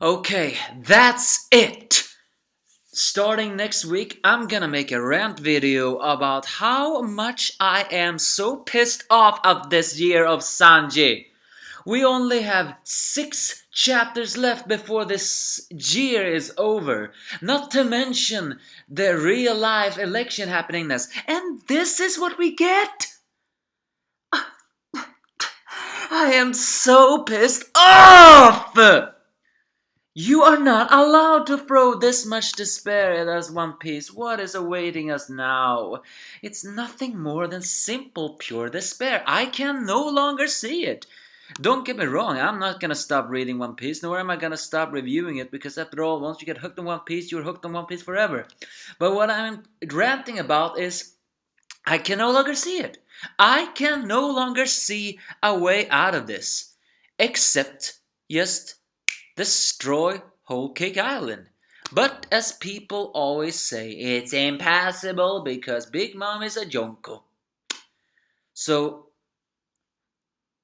Okay, that's it! Starting next week, I'm gonna make a rant video about how much I am so pissed off of this year of Sanji. We only have 6 chapters left before this year is over. Not to mention the real life election happening next. And this is what we get! I am so pissed off! You are not allowed to throw this much despair at us, One Piece. What is awaiting us now? It's nothing more than simple, pure despair. I can no longer see it. Don't get me wrong, I'm not gonna stop reading One Piece, nor am I gonna stop reviewing it, because after all, once you get hooked on One Piece, you're hooked on One Piece forever. But what I'm ranting about is I can no longer see it. I can no longer see a way out of this. Except just destroy Whole Cake Island. But as people always say, it's impossible because Big Mom is a jonko. So,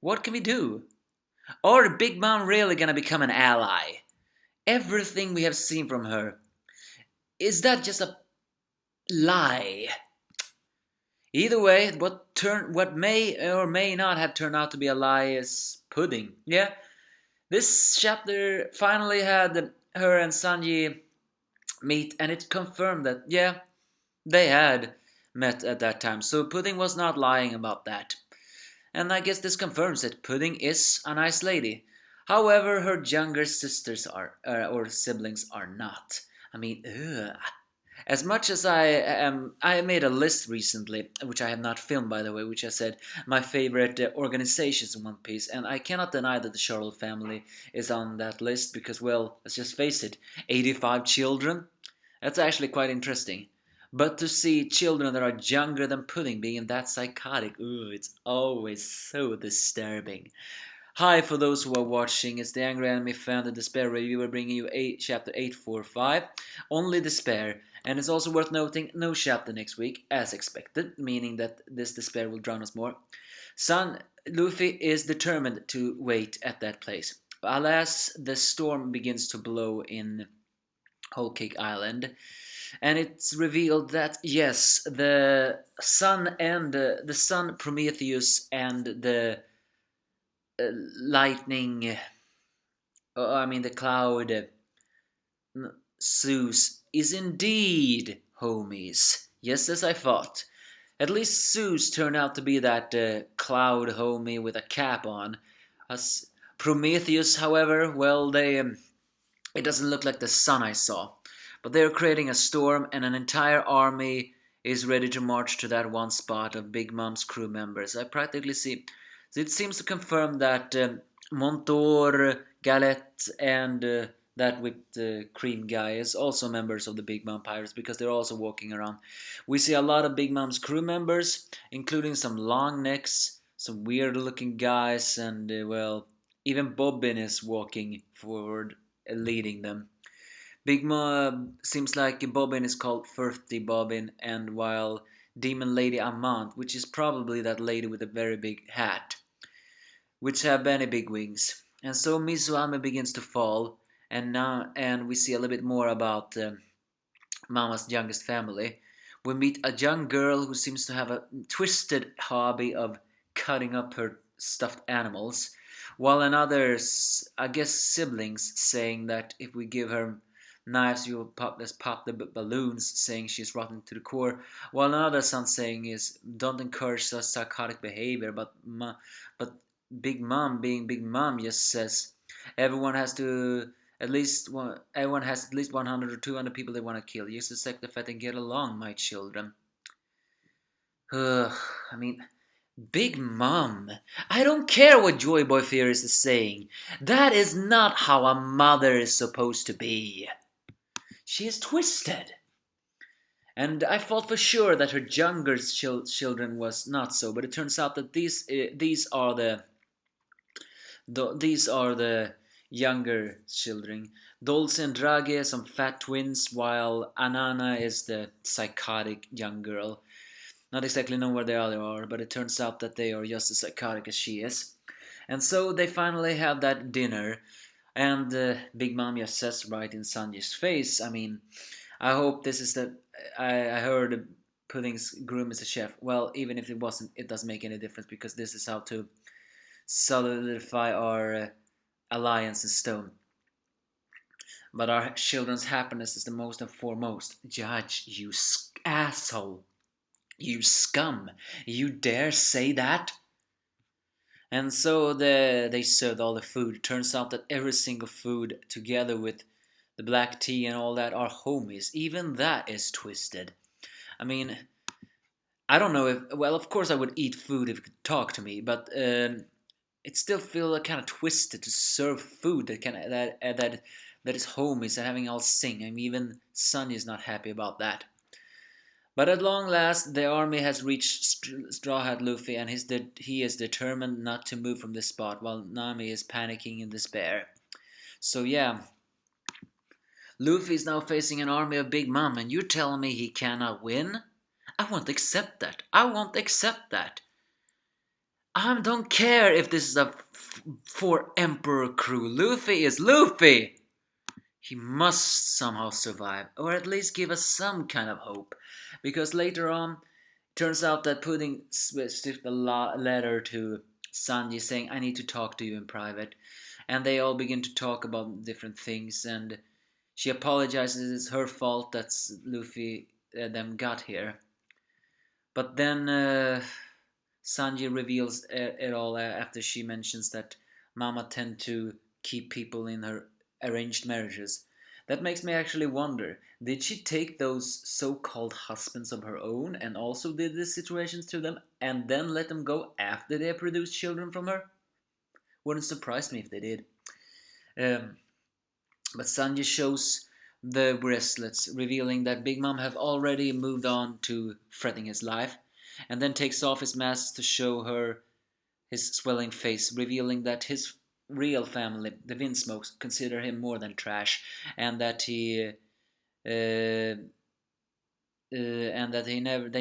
what can we do? Are Big Mom really gonna become an ally? Everything we have seen from her, is that just a lie? Either way, what may or may not have turned out to be a lie is pudding. Yeah, this chapter finally had her and Sanji meet, and it confirmed that, yeah, they had met at that time. So Pudding was not lying about that. And I guess this confirms that Pudding is a nice lady. However, her younger sisters are, or siblings are not. I mean, ugh. As much as I made a list recently, which I have not filmed by the way, which I said my favorite organizations in One Piece, and I cannot deny that the Charlotte family is on that list because, well, let's just face it, 85 children. That's actually quite interesting. But to see children that are younger than Pudding being that psychotic, ooh, it's always so disturbing. Hi for those who are watching, it's the Angry Anime Fan, the Despair Reviewer, bringing you chapter 845, Only Despair. And it's also worth noting, no chapter next week, as expected, meaning that this despair will drown us more. Luffy is determined to wait at that place. Alas, the storm begins to blow in Whole Cake Island, and it's revealed that yes, the sun Prometheus and the lightning, the cloud Zeus is indeed homies. Yes, as I thought. At least Zeus turned out to be that cloud homie with a cap on. As Prometheus, however, well, it doesn't look like the sun I saw. But they're creating a storm, and an entire army is ready to march to that one spot of Big Mom's crew members. I practically see. So it seems to confirm that Montour, Galette, and that whipped cream guy is also members of the Big Mom Pirates because they're also walking around. We see a lot of Big Mom's crew members, including some long necks, some weird looking guys, and well, even Bobbin is walking forward, leading them. Big Mom seems like Bobbin is called Thirsty Bobbin, and while Demon Lady Amant, which is probably that lady with a very big hat, which have many big wings. And so Mizuame begins to fall, and we see a little bit more about Mama's youngest family. We meet a young girl who seems to have a twisted hobby of cutting up her stuffed animals, while another, I guess, siblings saying that if we give her knives, you will let's pop the balloons, saying she's rotten to the core. While another son saying is, don't encourage such psychotic behavior, but Big Mom, being Big Mom, just says everyone has to everyone has at least 100 or 200 people they want to kill. Use the sector fat and get along, my children. Ugh, I mean, Big Mom. I don't care what Joy Boy Furious is saying. That is not how a mother is supposed to be. She is twisted. And I thought for sure that her younger children was not so, but it turns out that these are the younger children. Dolce and Draghi are some fat twins, while Anana is the psychotic young girl. Not exactly know where the other are, but it turns out that they are just as psychotic as she is. And so they finally have that dinner. And Big Mom just says right in Sanji's face, I mean, I hope this is the. I heard Pudding's groom is a chef. Well, even if it wasn't, it doesn't make any difference because this is how to solidify our alliance in stone. But our children's happiness is the most and foremost. Judge, you asshole. You scum. You dare say that? And so they served all the food. Turns out that every single food, together with the black tea and all that, are homies. Even that is twisted. I mean, I don't know if. Well, of course I would eat food if it could talk to me, but it still feels kind of twisted to serve food that is homies and having all sing. I mean, even Sunny is not happy about that. But at long last, the army has reached Straw Hat Luffy, and he is determined not to move from this spot, while Nami is panicking in despair. So yeah, Luffy is now facing an army of Big Mom, and you're telling me he cannot win? I won't accept that. I won't accept that. I don't care if this is a four Emperor crew. Luffy is Luffy! He must somehow survive, or at least give us some kind of hope. Because later on, it turns out that Pudding slipped a letter to Sanji saying, I need to talk to you in private. And they all begin to talk about different things, and she apologizes it's her fault that Luffy them got here. But then Sanji reveals it all after she mentions that Mama tend to keep people in her arranged marriages. That makes me actually wonder, did she take those so-called husbands of her own and also did these situations to them and then let them go after they produced children from her? Wouldn't surprise me if they did. Um, but Sanji shows the bracelets, revealing that Big Mom have already moved on to fretting his life, and then takes off his mask to show her his swelling face, revealing that his real family, the Windsmokes, consider him more than trash, and that they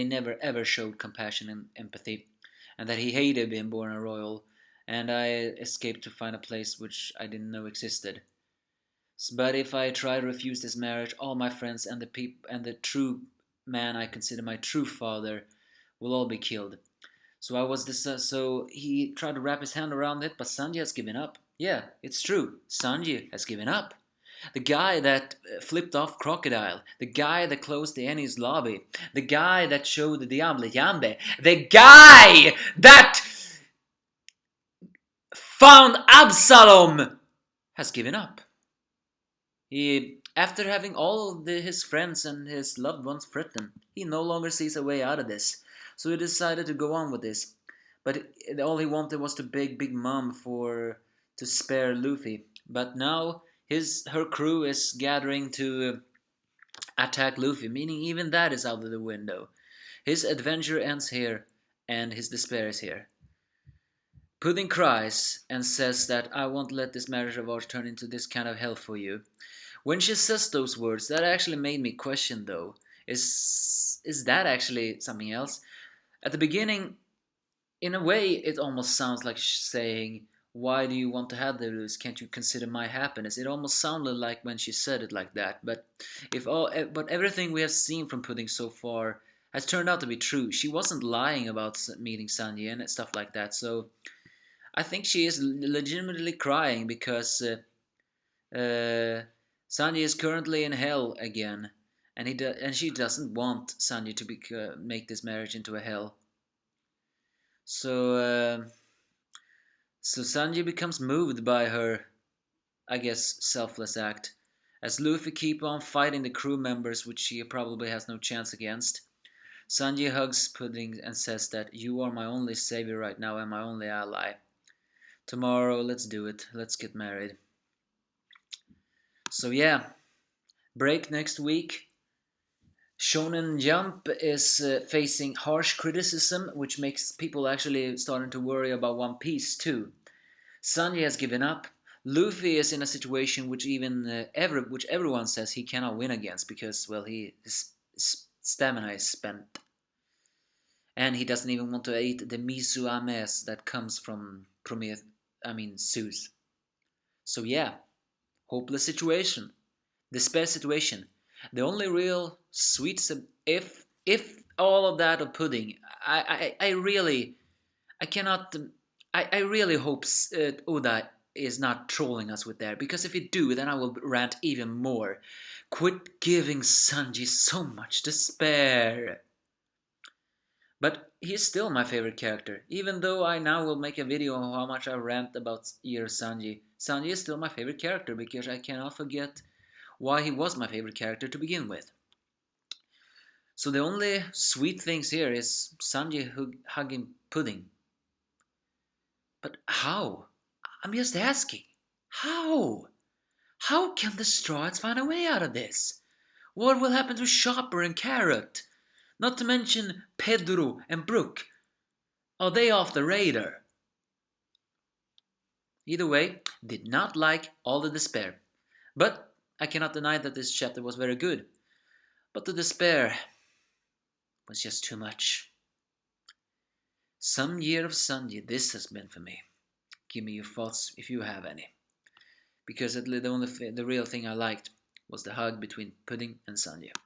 never ever showed compassion and empathy, and that he hated being born a royal. And I escaped to find a place which I didn't know existed. But if I try to refuse this marriage, all my friends and the true man I consider my true father will all be killed. So I was this. So he tried to wrap his hand around it, but Sanji has given up. Yeah, it's true. Sanji has given up. The guy that flipped off Crocodile, the guy that closed the Ennis lobby, the guy that showed the Diable Jambe, the guy that found Absalom has given up. He, after having all of his friends and his loved ones threatened, he no longer sees a way out of this. So he decided to go on with this. But all he wanted was to beg Big Mom to spare Luffy. But now her crew is gathering to attack Luffy, meaning even that is out of the window. His adventure ends here, and his despair is here. Pudding cries and says that I won't let this marriage of ours turn into this kind of hell for you. When she says those words, that actually made me question though. Is that actually something else? At the beginning, in a way, it almost sounds like she's saying, why do you want to have the lose? Can't you consider my happiness? It almost sounded like when she said it like that. But everything we have seen from Pudding so far has turned out to be true. She wasn't lying about meeting Sanji and stuff like that. So I think she is legitimately crying because Sanji is currently in hell again, and and she doesn't want Sanji to make this marriage into a hell. So so Sanji becomes moved by her, I guess, selfless act. As Luffy keep on fighting the crew members, which he probably has no chance against, Sanji hugs Pudding and says that you are my only savior right now and my only ally. Tomorrow, let's do it. Let's get married. So yeah, break next week. Shonen Jump is facing harsh criticism, which makes people actually starting to worry about One Piece too. Sanji has given up. Luffy is in a situation which which everyone says he cannot win against because well his stamina is spent, and he doesn't even want to eat the miso ames that comes from Zeus. So yeah, hopeless situation, despair situation. The only real sweet if all of that of pudding, I really I cannot I really hope Oda is not trolling us with that, because if he do, then I will rant even more. Quit giving Sanji so much despair. But he's still my favorite character, even though I now will make a video on how much I rant about Year Sanji. Sanji is still my favorite character because I cannot forget why he was my favorite character to begin with. So the only sweet things here is Sanji hugging Pudding. But how? I'm just asking. How? How can the Straws find a way out of this? What will happen to Chopper and Carrot? Not to mention Pedro and Brook. Are they off the radar? Either way, did not like all the despair. But I cannot deny that this chapter was very good. But the despair was just too much. Some year of Sanji this has been for me. Give me your thoughts if you have any. Because the real thing I liked was the hug between Pudding and Sanji.